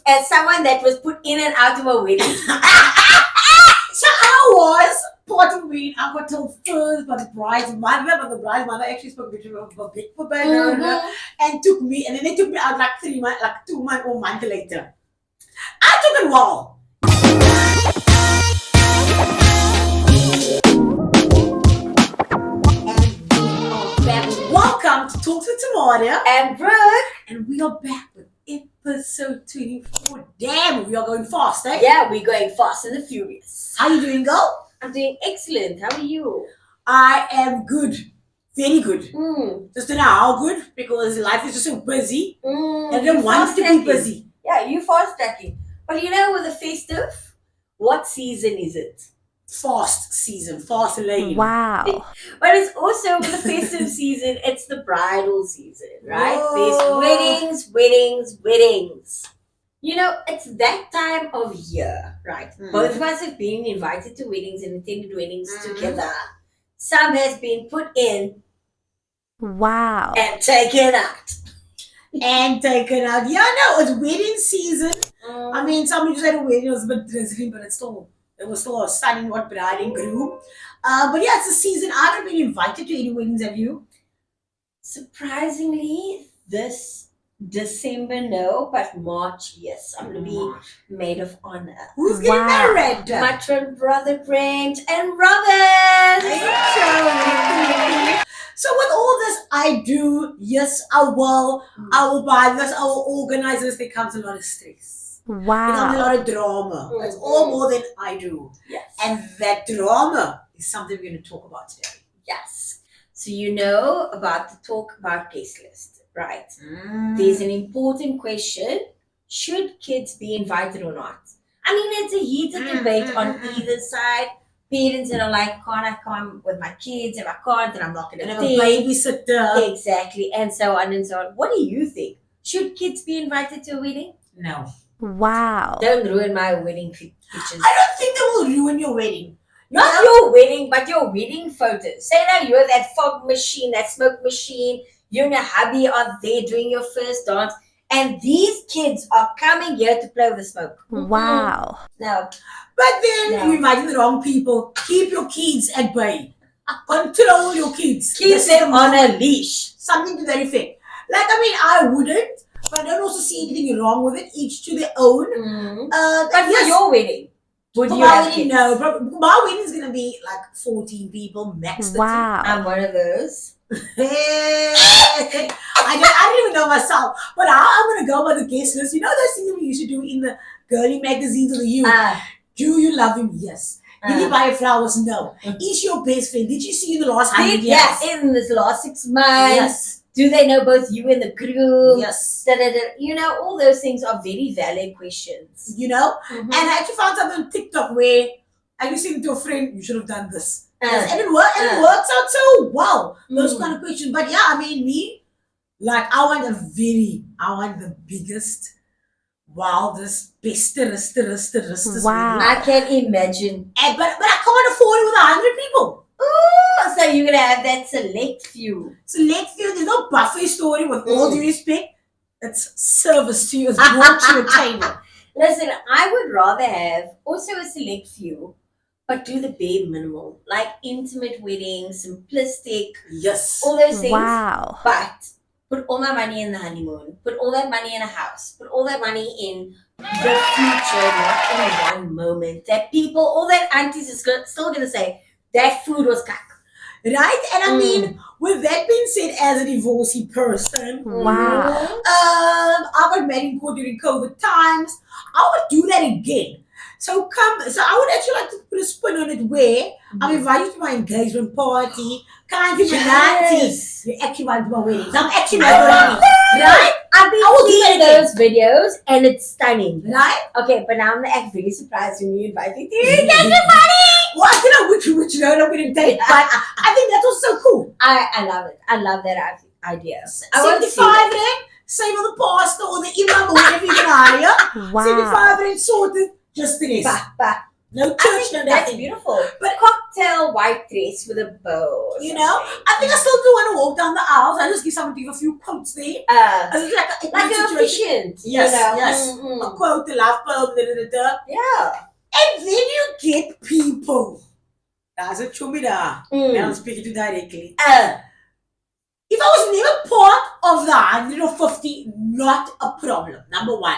as someone that was put in and out of a wedding. So I was part of me up until first, but the bride's mother actually spoke a bit for better and took me, and then they took me out like 3 months, like 2 months or a month later. I took a while. Welcome to Talks with Temarah And Brooke. And we are back with episode 24. Damn, we are going fast, eh? Yeah, we're going fast and the furious. How you doing, girl? I'm doing excellent. How are you? I am good. Very good. Just don't know how good, because life is just so busy. And I don't want to be busy. Yeah, you fast tracking. But you know, with the festive, what season is it? Fast season, fast lane. Wow. But it's also with the festive season, it's the bridal season, right? Whoa. There's weddings. You know, it's that time of year, right? Both of us have been invited to weddings and attended weddings together. Some has been put in Wow. and taken out. Yeah, no, it's wedding season. I mean, somebody just had a wedding, it was a bit drizzling, but it was still a stunning bride and groom. But yeah, it's a season. I haven't been invited to any weddings, have you? Surprisingly, this December, no, but March, yes. I'm going to be maid of honor. Who's getting married? My twin brother, Brent, and Robin. So with all this I do, yes, I will buy this, I will organize this, there comes a lot of stress. There comes a Wow. lot of drama. It's all more than I do. Yes. And that drama is something we're going to talk about today. Yes. So you know about the talk about guest list, right? There's an important question. Should kids be invited or not? I mean, it's a heated debate on either side. Parents that are like, can't I come with my kids? If I can't, then I'm not going to And have a babysitter. Exactly. And so on and so on. What do you think? Should kids be invited to a wedding? No. Wow. Don't ruin my wedding pictures. I don't think they will ruin your wedding. Not your wedding, but your wedding photos. Say now you're that fog machine, that smoke machine. You and your hubby are there doing your first dance. And these kids are coming here to play with the smoke. Wow. No. But then you're inviting the wrong people. Keep your kids at bay. Control your kids. Keep them on a leash. Something to that effect. Like, I mean, I wouldn't, but I don't also see anything wrong with it. Each to their own. But for your wedding, would for you my have wedding, kids? no. But my wedding is going to be like 14 people, max. Wow. I'm one of those. I don't even know myself. But I'm going to go by the guest list. You know those things that we used to do in the girly magazines or the youth? Do you love him? Yes. Did he buy flowers? No. Is your best friend? Did you see you in the last 100 years? Yeah, in this last 6 months. Yes. Do they know both you and the groom? Yes. You know, all those things are very valid questions. You know? And I actually found something on TikTok where I was saying to a friend, you should have done this. And it works out so well. Those kind of questions. But yeah, I mean, me, like, I want the biggest, wildest, bestest. Wow. I can imagine. But I can't afford it with 100 people. Ooh, so you're going to have that select few. Select few. There's no buffet story, with all due respect. It's service to you. It's brought to your table. Listen, I would rather have also a select few, but do the bare minimal. Like intimate weddings, simplistic. Yes. All those things. Wow. But put all my money in the honeymoon. Put all that money in a house. Put all that money in the future, not in one moment. That people, all that aunties is still going to say, that food was cack. Right? And I mean, with that being said, as a divorcee person, Wow. I got married during COVID times. I would do that again. So I would actually like to put a spin on it where I'm invited to my engagement party. Can't be Yes. You're actually invited to my wedding. I'm actually invited. Right? I've been I will do seeing that again. those videos and it's stunning. Right? Okay, but now I'm gonna act very surprised when you invite me to your engagement party. Well, I don't know which road I'm going to take, but I think that's also so cool. I love it. I love that idea. I want to see 75 that. rand, save on the pasta or the imam or whatever you can hire. Wow. 75 rand sorted, just the rest. Bah. No I church, think no that's nothing. beautiful. But- Cocktail white dress with a bow. or You know, something. I think I still do want to walk down the aisles. I just give someone to give a few quotes there. As it's Like an situation. efficient. Yes, you know? yes. Mhm. A quote, the love poem, Yeah. And then you get people. That's a chumida. Mm. And I'm speaking to directly. Uh, If I was never part of the 150, not a problem. Number one.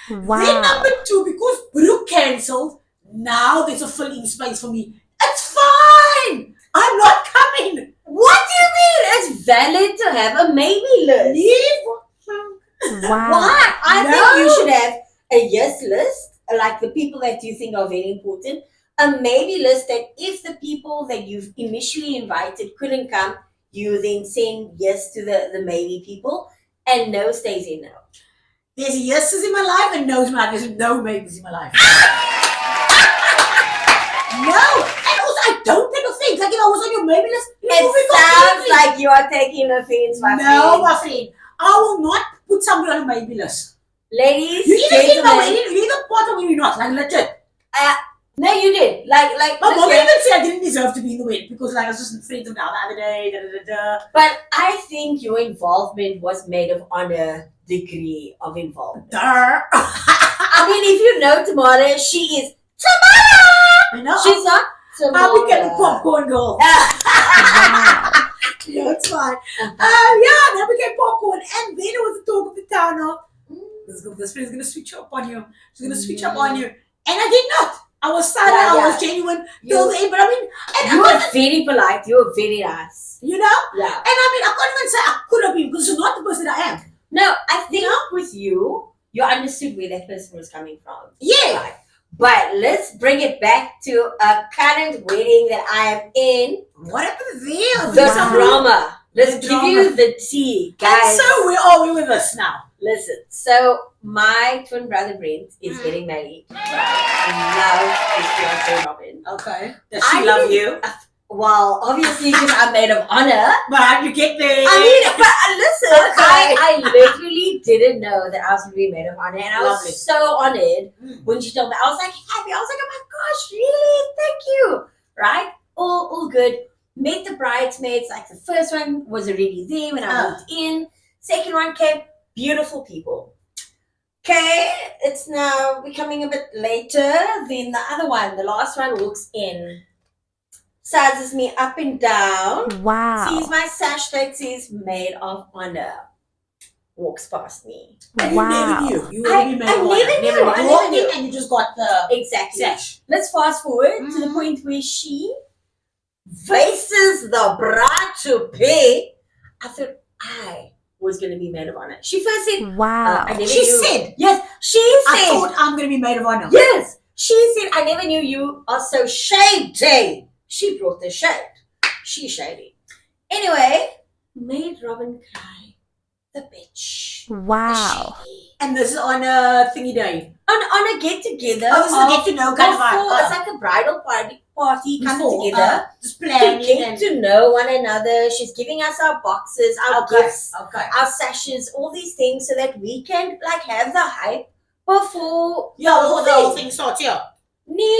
Then Wow. number two, because Brooke cancelled, now there's a filling space for me. It's fine. I'm not coming. what do you mean? It's valid to have a maybe list. Leave. Wow. Why? I No. think you should have a yes list, like the people that you think are very important. A maybe list that if the people that you've initially invited couldn't come, you then send yes to the maybe people, and no stays in no. There's yeses in my life and no's in my life. There's no maybes in my life. No. And also, I don't take offense. Like if I was on your maybe list, you're moving It on sounds quickly. like you are taking offense, my No, friend. my friend. I will not put somebody on a maybe list. Ladies, You either in my gentlemen. wedding, you either part or you're not. Like legit. No, you did. Like, My mom listen, even said I didn't deserve to be in the wedding because like I was just friends with her the other day. but I think your involvement was made of honor degree of involvement. Duh. I mean, if you know Temarah, she is Temarah. You know, She's not Temarah. I'll be getting popcorn girl. Wow. No, it's fine. Yeah, then we get popcorn, and then it was the talk of the town of this friend's gonna switch up on you. She's gonna switch up on you, and I did not. I was silent. Yeah, I yeah. was genuine. You- Till the end, but I mean, and You I were very polite. You were very nice. you know, Yeah. and I mean, I can't even say I could have been because she's not the person I am. No, I think with you understood where that person was coming from. Yeah. Right. But let's bring it back to a current wedding that I am in. What happened there? The Wow. drama. Let's The give drama. you the tea, And guys. so where are we with this now? Listen, so my twin brother Brent is getting married. I love his fiancée Robin. Okay. Does she love didn't- you? Well, obviously because I'm made of honor. But you get there. I mean, but listen, Okay. I literally didn't know that I was going to be made of honor, and I was Lovely. so honored Mm. when she told me. I was like happy. I was like, oh my gosh, really? Thank you. Right? All good. Met the bridesmaids. Like the first one was already there when I walked in. Second one came. Beautiful people. Okay, it's now becoming a bit later than the other one. The last one walks in, sizes me up and down. Wow. Sees my sash that says made of honor. Walks past me. And you Wow. never knew. You I already made never one. knew. I You never walked knew. in and you just got the Exactly. sash. Let's fast forward to the Mhm. point where she faces the bride to pay. I thought I was going to be maid of honor. She first said, Wow. I never She knew. said, Yes, she I said. thought I'm going to be maid of honor. Yes, she said, I never knew you are so shady. She brought the shade. She's shady. Anyway, made Robin cry. The bitch. The Wow. shady. And this is on a thingy day. On a get together. Oh, this is a get to know kind of vibe. It's like a bridal party coming Before, together. just To planning get and to know one another. She's giving us our boxes, our gifts, Okay. our sashes, all these things so that we can like have the hype before Yeah, before the whole thing starts, yeah.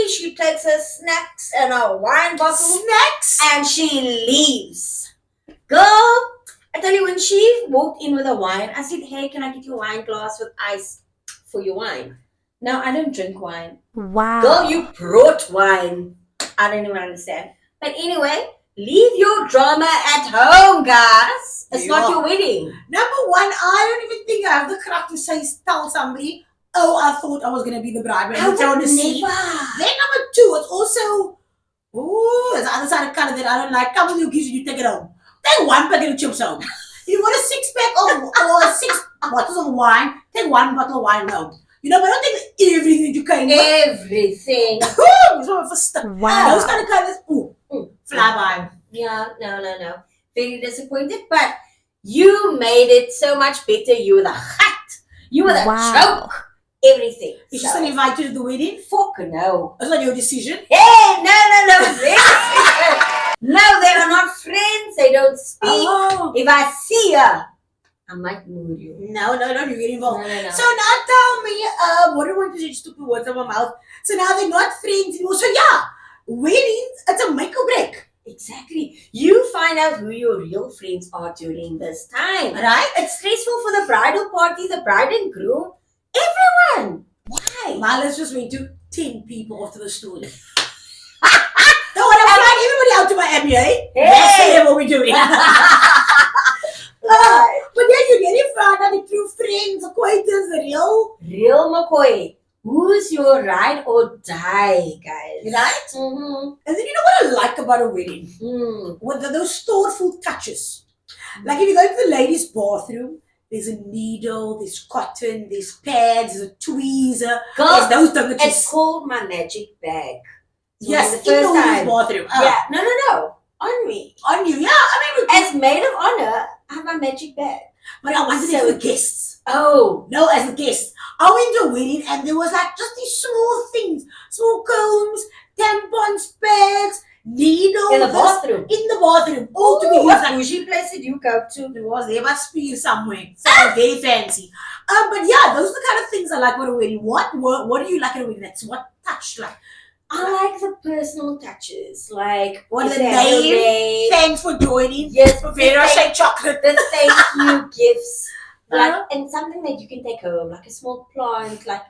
She takes her snacks and her wine bottle Snacks. and she leaves. Girl, I tell you, when she walked in with a wine, I said, hey, can I get you a wine glass with ice for your wine? Now, I don't drink wine. Wow. Girl, you brought wine. I don't even understand. But anyway, leave your drama at home, guys. It's You not are. your wedding. Number one, I don't even think I have the craft to say, tell somebody, oh, I thought I was going to be the bride. I would never. Then number two, it's also, oh, there's the other side of color that I don't like. Come with your gifts and you take it home. Take one packet of chips home. If you want a six pack or 6 bottles of wine, take one bottle of wine home. You know, but I don't take everything that you can. Everything. It's one of a stuff. Wow. Those kind of colors, fly by. Yeah, no. Very disappointed, but you made it so much better. You were the hut. You were the Wow. joke. Everything. Is she still invited to the wedding? Fuck no. That's not your decision. Hey, no. It's their decision. No, they are not friends. They don't speak. Oh. If I see her, I might mood you. No, you get involved. No. So now tell me, what do you want want to say stupid words out of my mouth. So now they're not friends anymore. So yeah, weddings, it's a make or break. Exactly. You find out who your real friends are during this time. Right? It's stressful for the bridal party, the bride and groom, everyone. Why? Now let's just wait to 10 people after the story. Don't want to fly everybody out to Miami, eh? That's what we're doing. But then you get it found out the true friends, acquaintances, the real McCoy. Who's your ride or die, guys? right? Mm-hmm. And then you know what I like about a wedding? Mm. Those thoughtful touches. Like if you go to the ladies' bathroom, there's a needle, there's cotton, there's pads, there's a tweezer, Girl, there's those touches. it's called my magic bag. Yes, the in the first women's time. bathroom. Yeah, no. On me. On you, yeah. I mean, As maid of honor, I have my magic bag. but I wanted it for the guests. Oh. No, as the guest. I went to a wedding and there was like just these small things. Small combs, tampons, pads, needles. In the bathroom. In the bathroom. All to be used. What Like, bougie place did you go to? it was, they must be somewhere. Somewhere very fancy. But yeah, those are the kind of things I like at a wedding. What do you like at a wedding? That's what touch like. I like the personal touches. Like, What if the they have a name? name. Thanks for joining. Yes, Vera say chocolate. the thank you gifts. Like, Uh-huh. and something that you can take home, like a small plant, like,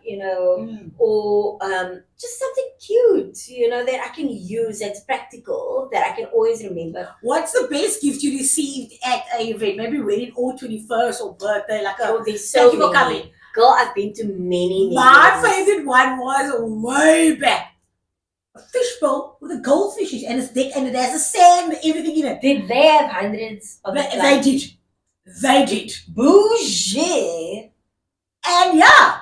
or just something cute, that I can use, that's practical, that I can always remember. What's the best gift you received at a event? Maybe wedding or 21st or birthday, like a Oh, there's so thank you for many. coming. Girl, I've been to many My weddings. favorite one was way back. A fishbowl with a goldfishes and it's thick and it has a sand and everything in it. Did they have hundreds of They did. They did. bougie? And yeah,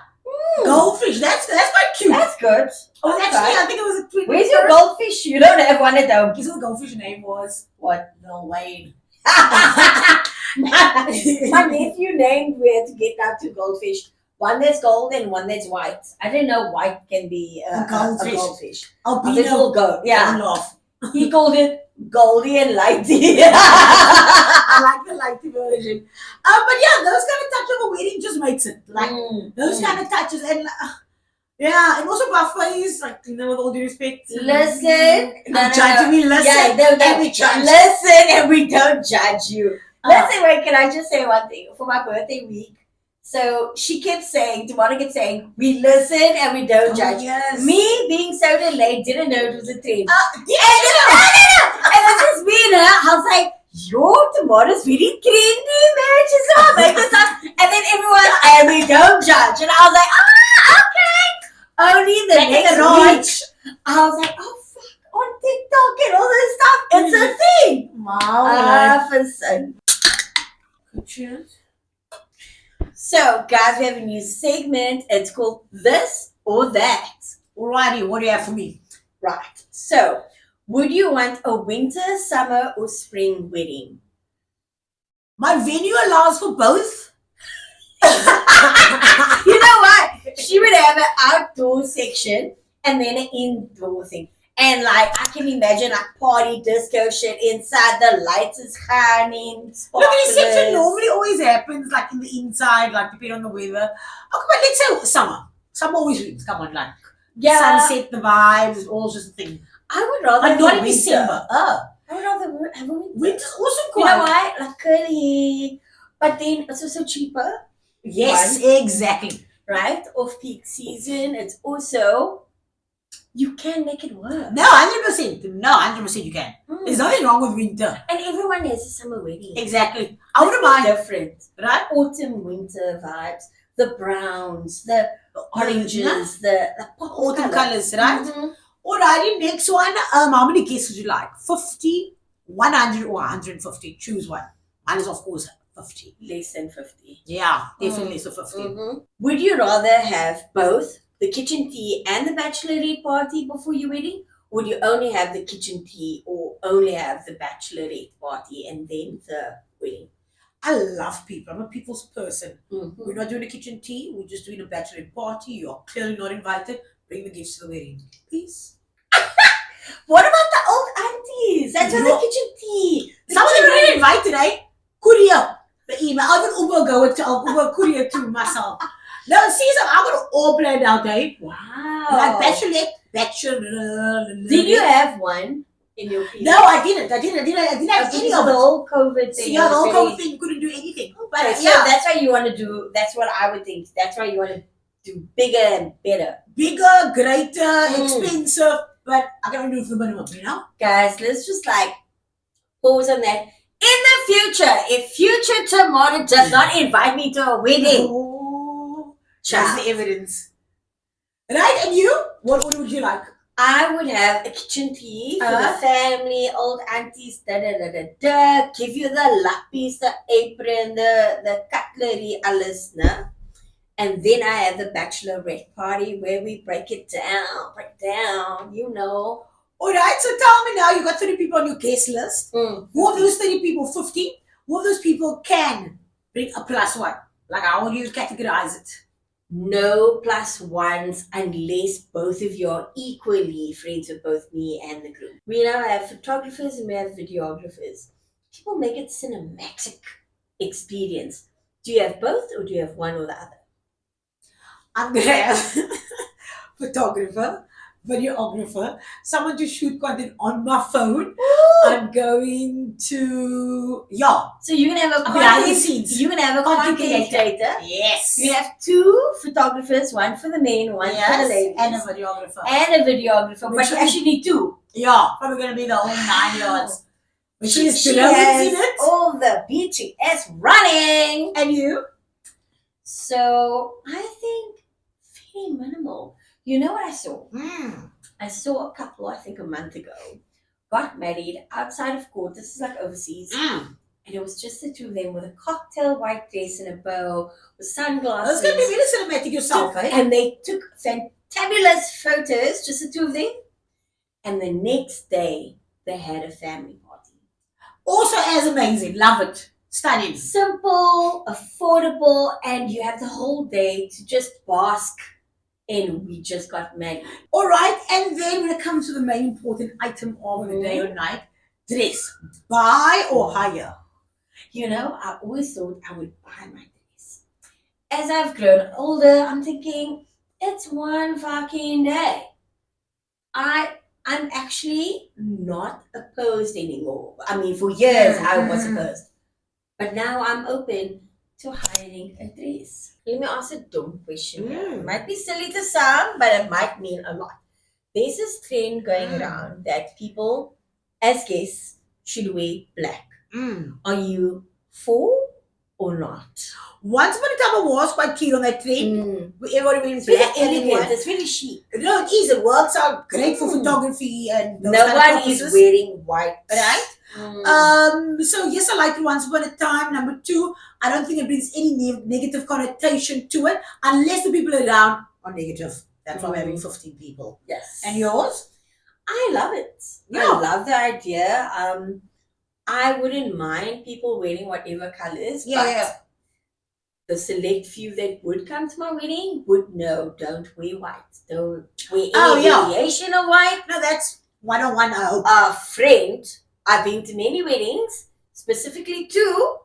goldfish. That's quite cute. That's good. Oh, That's actually, right. I think it was a twin. Where's your goldfish? You don't have one at home. Guess what the goldfish name was? What? Lil Wayne. My nephew named, we had to get out two goldfish. One that's gold and one that's white. I didn't know white can be a goldfish. Albino. Little goat. Yeah. Don't laugh. He called it Goldie and Lighty. I like the lighty version. But yeah, those kind of touch of a wedding just makes it. Like, those kind of touches. And yeah, and also buffets, like, with all due respect. Listen. Not judging me, listen. Yeah, no, and we judge. listen, and we don't judge you. Listen, wait, can I just say one thing? For my birthday week, so she kept saying, Temarah kept saying, we listen and we don't judge. Yes. Me being so delayed, didn't know it was a trend. Yes. And it was me and her. I was like, yo, Temarah's very trendy, man. She's gonna make this up. And then everyone, and we don't judge. And I was like, okay. Only the Back in next the week, I was like, oh, fuck, on TikTok and all this stuff. It's a thing. Wow. For son. Cheers. So, guys, we have a new segment. It's called This or That. Alrighty, what do you have for me? Right. So, would you want a winter, summer, or spring wedding? My venue allows for both. You know what? She would have an outdoor section and then an indoor thing. And like, I can imagine like party disco shit inside. The lights is shining. Look, the reception sparklers. normally always happens like in the inside, like depending on the weather. Oh, come on, let's say summer. Summer always wins. Come on, like sunset, the vibes, it's all just a thing. I would rather But have not a in winter. December. I would rather have a winter. Winter's also You know quite. why? Like curly, but then it's also cheaper, Yes, exactly. right? Off peak season. It's also, you can make it work. No, 100%. No, 100% you can. There's nothing wrong with winter. And everyone has a summer wedding. Exactly. I wouldn't mind. Different. Right? Autumn, winter vibes. The browns, the oranges, the pop Autumn colours, right? Mhm. Alrighty, next one. How many guests would you like? 50, 100, or 150? Choose one. Mine is, of course, 50. Less than 50. Yeah, definitely so 50. Mhm. Would you rather have both the kitchen tea and the bachelorette party before your wedding? Or would you only have the kitchen tea or only have the bachelorette party and then the wedding? I love people. I'm a people's person. Mhm. We're not doing a kitchen tea. We're just doing a bachelorette party. You're clearly not invited. Bring the gifts to the wedding. Please. What about the old aunties? That's for the No. kitchen tea. The Some of them kitchen already invited, eh? Courier. The email. I'll even Uber go to. I'll Uber courier to myself. No, see, so I got it all planned out, eh? Wow. Like bachelor. Did you have one in your period? No, I didn't have any of the it. whole COVID thing. Yeah, the whole was COVID thing, you couldn't do anything. But Okay, so yeah, that's why you want to do. That's what I would think. That's why you want to do bigger and better. bigger, greater, expensive, but I can only do it for the minimum, you know? Guys, let's just like pause on that. In the future, if future Temarah does not invite me to a wedding, Oh, child, that's the evidence. Right, and you? What would you like? I would have a kitchen tea for the family, old aunties, give you the lappies, the apron, the cutlery, alles, na? And then I have the bachelorette party where we break down, you know. All right, so tell me now, you got 30 people on your guest list. Who of those 30 people, 50, who of those people can bring a plus one? Like, how would you categorize it? No plus ones unless both of you are equally friends with both me and the group. We now have photographers and we have videographers. People make it cinematic experience. Do you have both or do you have one or the other? I'm going to have photographer, videographer, someone to shoot content on my phone. I'm going to, So you're gonna have a behind the content, scenes. you're gonna have a content Content creator. Yes. You have 2 photographers, one for the men, one for the ladies, and a videographer. and a videographer. But you actually need 2. Yeah, probably going to be the whole 9 yards. But She she's has in it. all the BTS running. And you? So I think very minimal. You know what I saw? I saw a couple, I think a month ago, got married outside of court. This is like overseas. And it was just the 2 of them with a cocktail white dress and a bow, with sunglasses. It's going to be really cinematic yourself, eh? And they took fantabulous photos, just the 2 of them. And the next day, they had a family party. Also as amazing. Love it. Stunning. Simple, affordable, and you have the whole day to just bask in we just got married. All right, and then when it comes to the main important item of the day or night, dress. Buy or hire? You know, I always thought I would buy my dress. As I've grown older, I'm thinking, it's one fucking day. I'm actually not opposed anymore. I mean, for years I was opposed. But now I'm open to hiring a dress. Let me ask a dumb question here. It might be silly to some, but it might mean a lot. There's this trend going around that people, as guests, should wear black. Are you for or not? Once upon a time, I was quite keen on that trend. Everybody wearing It's very black. elegant. It's really chic. No, it is. It works out great for photography and those No kind of one purposes. is wearing white. Right? So yes, I like it once upon a time. Number 2, I don't think it brings any negative connotation to it unless the people around are negative. That's why we're having 15 people. Yes. And yours? I love it. Yeah. I love the idea. I wouldn't mind people wearing whatever colors. But the select few that would come to my wedding would know, don't wear white. Don't wear any variation of white. No, that's 101. I hope. A friend, I've been to many weddings, specifically 2,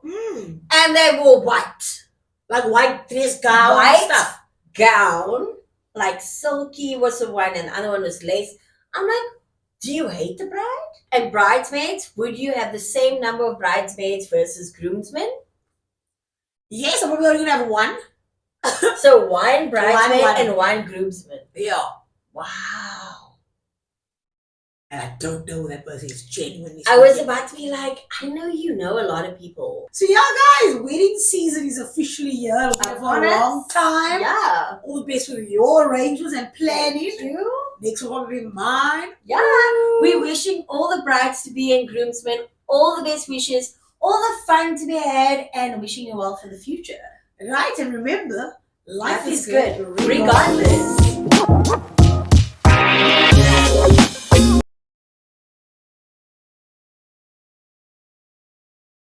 and they wore white. Like white dress gown White and stuff. gown, like silky was the one and the other one was lace. I'm like, do you hate the bride? And bridesmaids, would you have the same number of bridesmaids versus groomsmen? Yes, I'm probably only going to have 1. So 1 bridesmaid One. and 1 groomsman. Yeah. Wow. And I don't know that person is genuinely. I was about to be like, I know you know a lot of people. So yeah, guys, wedding season is officially here. We've been for a long time. Yeah. All the best with your arrangements and planning. Thank you. Next will probably be mine. Yeah. We're wishing all the brides to be and groomsmen all the best wishes, all the fun to be had, and wishing you well for the future. Right, and remember, life is good regardless. regardless.